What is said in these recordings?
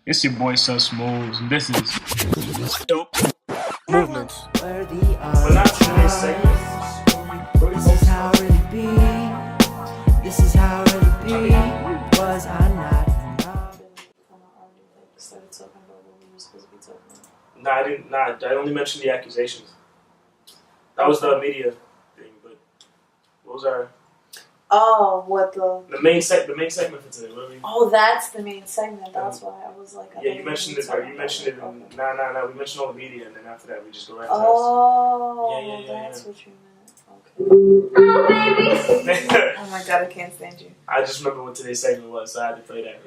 It's your boy Sus Moles, and this is Dope Movements. But not today's segment. This is how it really be. This is how it really be. Was I not? Started talking about what we were supposed to be talking about. Nah, I didn't. Nah, I only mentioned the accusations. That was the media thing. But what was our Oh, what the main segment for today? What were we? Oh, that's the main segment. That's why I was like, Yeah, you mentioned it. You mentioned it. Nah. We mentioned all the media, and then after that, we just go right to Oh, Yeah. that's what you meant. Okay. Oh my god, I can't stand you. I just remember what today's segment was, so I had to play that.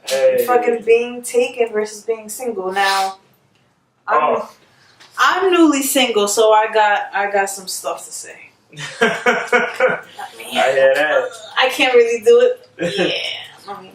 Hey. Fucking being taken versus being single. Now, Oh. I'm newly single, so I got some stuff to say. I hear that. I can't really do it. Yeah. I mean,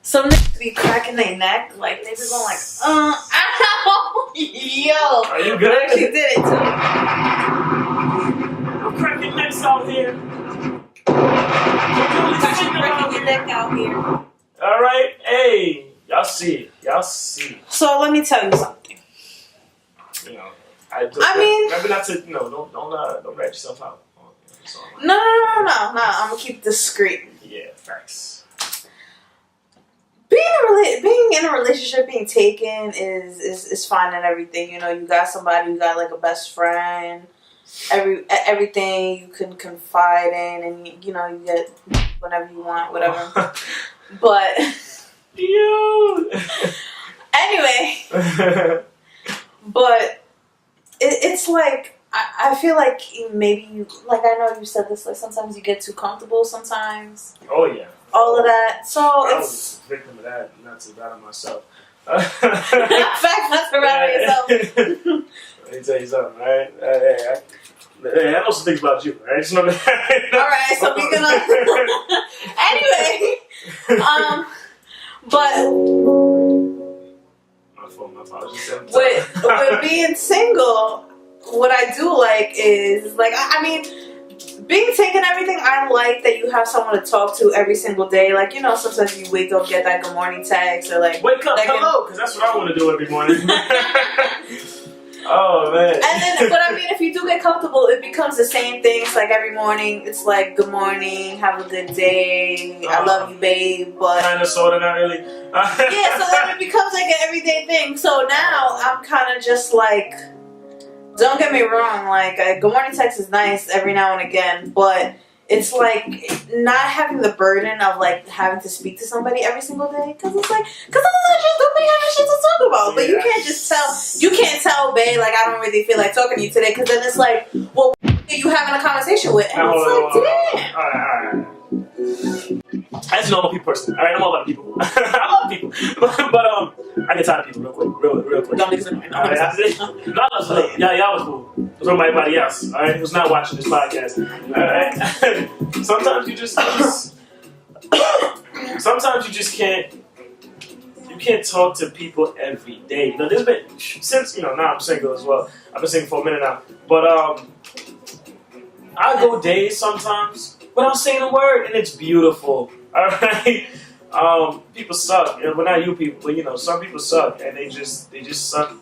some niggas be cracking their neck, like they be going like, ow, yo. Are you good? I actually did it too. I'm cracking necks out here. Cracking your neck out here. All right, hey, y'all see it. So let me tell you something. You know, remember not to, don't rat yourself out. No. I'm gonna keep discreet. Yeah, facts. Being in a relationship, being taken is fine and everything. You know, you got somebody, you got like a best friend, everything you can confide in, and you get whatever you want, whatever. But You. anyway, but it's like I feel like maybe you, like, I know you said this, like sometimes you get too comfortable sometimes. Oh yeah. All of that. So I it's was a victim of that, not to bad on myself. fact not to run on yourself. Let me tell you something, alright? I know some things about you, alright? Alright, so we're gonna anyway. But my apologies. with being single, what I do like is, like, I mean, being taken, everything, I like that you have someone to talk to every single day. Like, sometimes you wake up, get that good morning text, or like, wake up, hello, because that's what I want to do every morning. Oh man. And then, but I mean, if you do get comfortable, it becomes the same thing. It's like every morning, it's like, good morning, have a good day, I love you, babe. But kind of, sort of, not really. yeah, so then it becomes like an everyday thing. So now I'm kind of just like, don't get me wrong, like, a good morning text is nice every now and again, but it's like not having the burden of like having to speak to somebody every single day, because otherwise I just don't be having shit to talk about. But you can't tell babe, like, I don't really feel like talking to you today, because then it's like, well, who are you having a conversation with? And it's like, damn. Alright. I just know I'm a people person. Alright, I'm all about people. I love people. But I get tired of people real quick. Don't listen to me. Y'all was cool. It was everybody else, alright, who's not watching this podcast. Alright. Sometimes you just can't talk to people every day. There's been, since, now I'm single as well. I've been single for a minute now. But I go days sometimes without saying a word, and it's beautiful. Alright? People suck. Well, not you people, but some people suck, and they just suck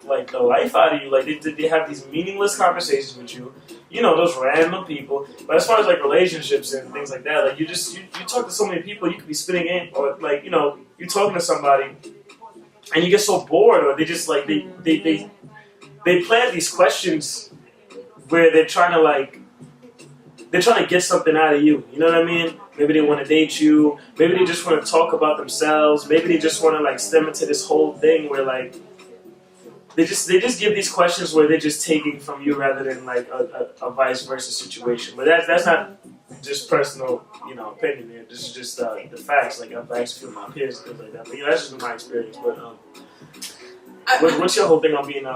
like the life out of you. Like they have these meaningless conversations with you. Those random people. But as far as like relationships and things like that, like you talk to so many people, you could be spitting in, or like you're talking to somebody, and you get so bored, or they just like they plant these questions where they're trying to get something out of you. You know what I mean? Maybe they want to date you. Maybe they just want to talk about themselves. Maybe they just want to like stem into this whole thing where like they just give these questions where they're just taking from you rather than like a vice versa situation. But that's not just personal, opinion. This is just the facts. Like I've asked a few of my peers and things like that. But that's just been my experience. But what's your whole thing on being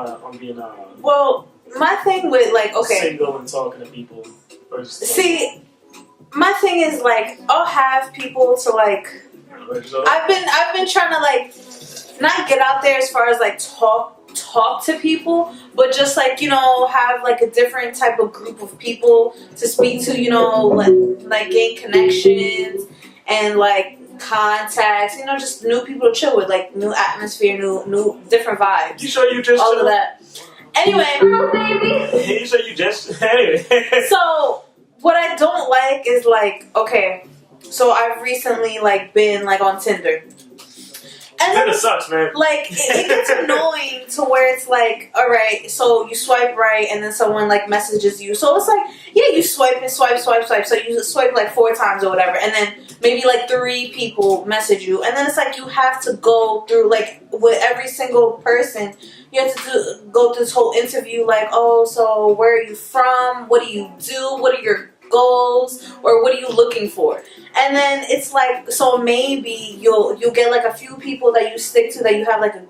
well, my thing with like, okay, single and talking to people? See, my thing is like, I'll have people to like. I've been trying to like not get out there as far as like talk to people, but just like have like a different type of group of people to speak to. Like gain connections and like contacts, just new people to chill with, like new atmosphere, new different vibes. You sure you just all of that. Anyway, you sure you just anyway? So what I don't like is like, okay, so I've recently like been like on Tinder. And Tinder sucks, man. Like it gets annoying to where it's like, all right, so you swipe right, and then someone like messages you. So it's like, yeah, you swipe and swipe. So you swipe like 4 times or whatever, and then maybe like 3 people message you, and then it's like you have to go through like with every single person. You have to go through this whole interview, like, oh, so where are you from? What do you do? What are your goals, or what are you looking for? And then it's like, so maybe you'll get like a few people that you stick to, that you have like a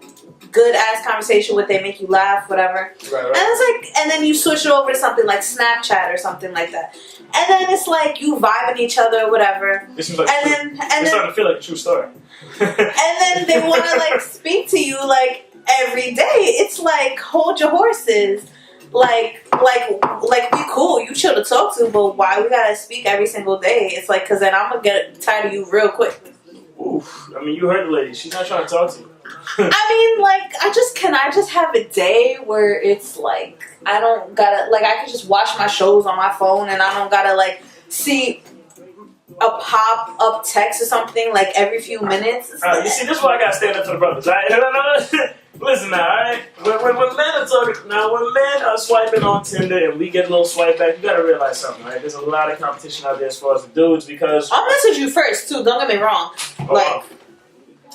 good ass conversation with, they make you laugh, whatever. Right. And it's like, and then you switch it over to something like Snapchat or something like that. And then it's like you vibing each other or whatever. It seems like it's starting to feel like a true story. And then they want to like speak to you like every day. It's like, hold your horses. Like we cool, you chill to talk to, but why we gotta speak every single day? It's like, cause then I'm gonna get tired of you real quick. Oof, I mean, you heard the lady. She's not trying to talk to you. I mean, like, can I just have a day where it's like, I don't gotta, like, I can just watch my shows on my phone, and I don't gotta like see a pop-up text or something like every few minutes. You see, this is why I gotta stand up to the brothers, right? Listen now, alright? When men are talking, now when men are swiping on Tinder and we get a little swipe back, you gotta realize something, right? There's a lot of competition out there as far as the dudes, because I'll message you first too, don't get me wrong. Like,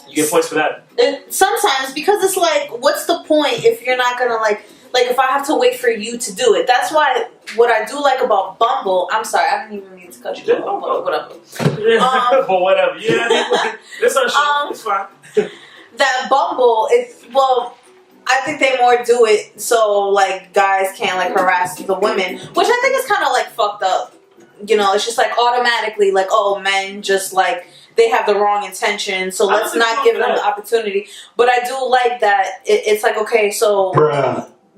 you get points for that. Sometimes, because it's like, what's the point if you're not gonna like if I have to wait for you to do it? That's why what I do like about Bumble, I'm sorry, I didn't even mean to cut you off, but whatever. But whatever, yeah. It's our show, it's fine. That Bumble is, well, I think they more do it so like guys can't like harass the women, which I think is kind of like fucked up. It's just like automatically like, oh, men just like, they have the wrong intention, so let's not give them the opportunity. But I do like that it's like, okay, so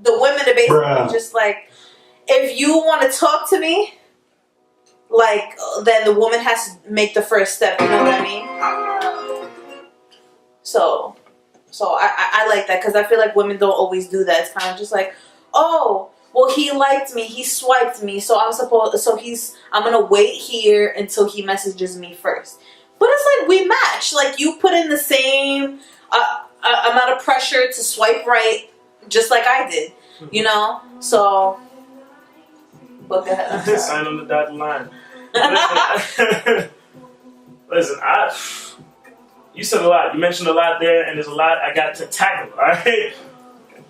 the women are basically just like, if you want to talk to me, like, then the woman has to make the first step, you know what I mean? So I like that, because I feel like women don't always do that. It's kind of just like, oh, well, he liked me, he swiped me, so I'm gonna wait here until he messages me first. But it's like, we match. Like, you put in the same amount of pressure to swipe right, just like I did, So, but go ahead. Sign on the dotted line. Listen, you said a lot. You mentioned a lot there, and there's a lot I got to tackle, all right?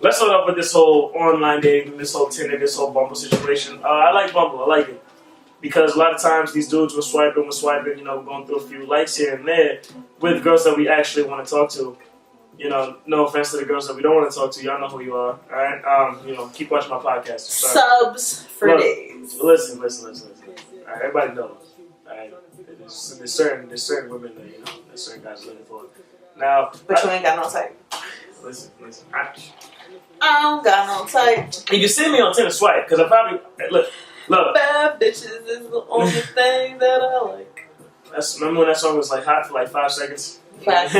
Let's start off with this whole online dating, this whole Tinder, this whole Bumble situation. I like Bumble. I like it. Because a lot of times these dudes were swiping, going through a few likes here and there with girls that we actually want to talk to. No offense to the girls that we don't want to talk to. Y'all know who you are, all right? Keep watching my podcast. Subs for days. Listen. All right, everybody knows. All right? There's certain women that, there's certain guys looking for. Now, but you ain't got no type. Listen. I don't got no type. You can see me on Tinder swipe, because I probably, look. Bad bitches is the only thing that I like. Remember when that song was like hot for like 5 seconds? Facts.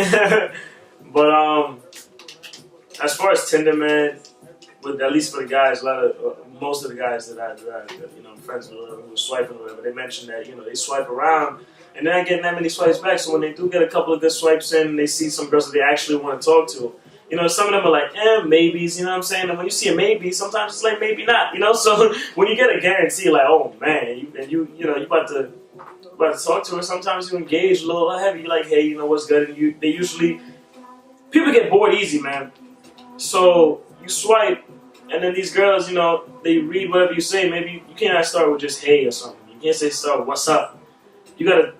But as far as Tinder, man, at least for the guys, most of the guys that I'm friends with who are swiping or whatever, they mentioned that they swipe around and they're not getting that many swipes back. So when they do get a couple of good swipes in, they see some girls that they actually want to talk to. Some of them are like, maybes, you know what I'm saying? And when you see a maybe, sometimes it's like maybe not, So when you get a guarantee, like, oh man, you about to talk to her, sometimes you engage a little heavy. You're like, hey, what's good? And people get bored easy, man. So you swipe, and then these girls, they read whatever you say. Maybe you can't start with just hey or something. You can't start with what's up. You gotta,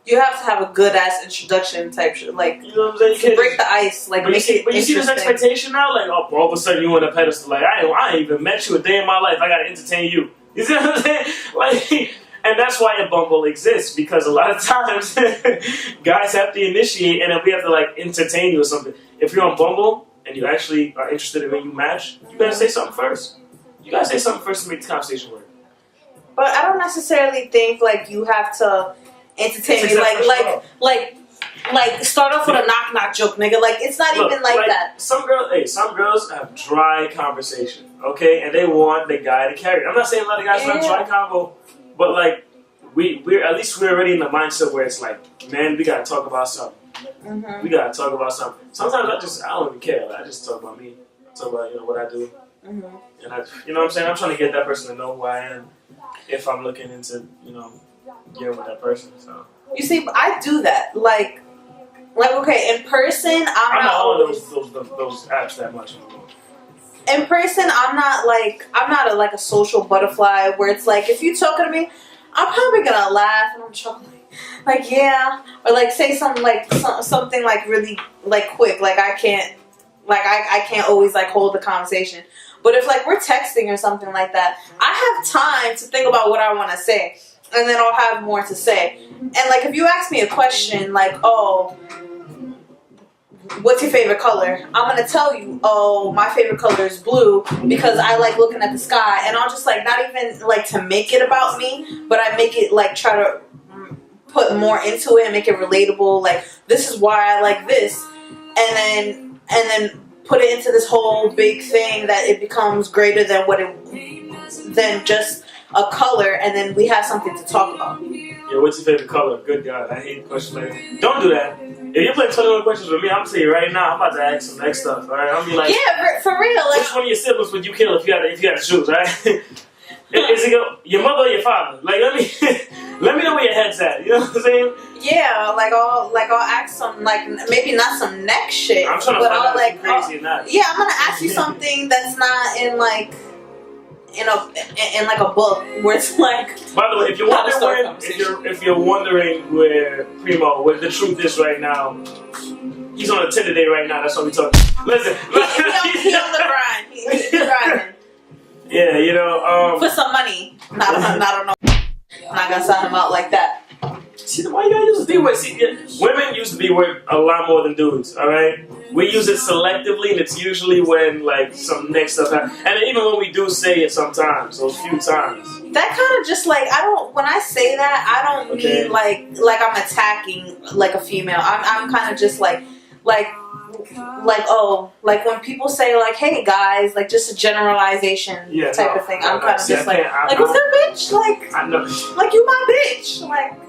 You have to have a good ass introduction type shit, like, you know what I'm saying? To break the ice, like, make it But you see this expectation now, like, oh, all of a sudden you on a pedestal, like, I ain't even met you a day in my life, I gotta entertain you. You see what I'm saying? Like, and that's why a Bumble exists, because a lot of times guys have to initiate, and then we have to like entertain you or something. If you're on Bumble and you actually are interested in when you match, you gotta say something first. You gotta say something first to make the conversation work. But I don't necessarily think like you have to entertain me. Like start off with a knock joke, nigga. Like it's not even like that. Some girls have dry conversation, okay, and they want the guy to carry it. I'm not saying a lot of guys have dry convo, but like we're at least we're already in the mindset where it's like, man, we gotta talk about something. We gotta talk about something. Sometimes I don't even care. Like, I just talk about me. Talk about what I do, and I, you know what I'm saying. I'm trying to get that person to know who I am if I'm looking into getting with that person. So you see, I do that. Like okay, in person, I'm not on always, those apps that much anymore. In person, I'm not a social butterfly where it's like if you talking to me, I'm probably gonna laugh and I'm chuckling. Like yeah, or like say something like something like really like quick. Like I can't always like hold the conversation. But if like we're texting or something like that, I have time to think about what I want to say, and then I'll have more to say. And like if you ask me a question like, oh, what's your favorite color? I'm gonna tell you, oh, my favorite color is blue because I like looking at the sky. And I'll just like not even like to make it about me, but I make it like try to put more into it and make it relatable. Like this is why I like this, and then put it into this whole big thing that it becomes greater than than just a color, and then we have something to talk about. Yeah, what's your favorite color? Good God, I hate questions like that. Don't do that. If you're playing 21 questions with me, I'm gonna tell you right now, I'm about to ask some next stuff. All right, I'm gonna be like, yeah, for real. Like, which one of your siblings would you kill if you had to choose? Right? Is it your mother or your father? Like, let me know where your head's at. You know what I'm saying? Yeah, I'll ask some like maybe not some next shit. I'm trying to find out if you're crazy or not. Yeah, I'm gonna ask you something that's not in like in like a book where it's like. By the way, if you're wondering where the truth is right now, he's on a Tinder date right now. That's what we talking. Listen, he on the grind. He's grinding. Yeah, for some money. Not on no. I'm not gonna sign him out like that. See, why you gotta use the D-word? See, women use the D-word a lot more than dudes, alright? We use it selectively, and it's usually when, like, some next stuff happens. And even when we do say it sometimes, those few times. That kind of just, like, when I say that, I don't mean, like I'm attacking, like, a female. I'm kind of just, like, when people say, like, hey, guys, like, just a generalization type of thing. I'm kind of just like, what's up, bitch? Like, I know. Like, you my bitch. Like,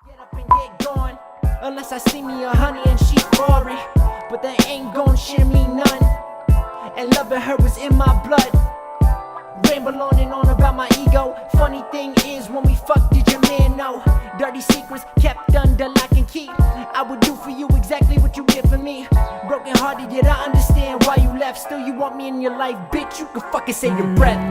Get up and get going, unless I see me a honey and she boring. But that ain't gon' share me none. And loving her was in my blood. Ramble on and on about my ego. Funny thing is, when we fucked, did your man know? Dirty secrets kept under lock and key. I would do for you exactly what you did for me. Broken hearted, yet I understand why you left. Still, you want me in your life, bitch. You can fucking save your breath.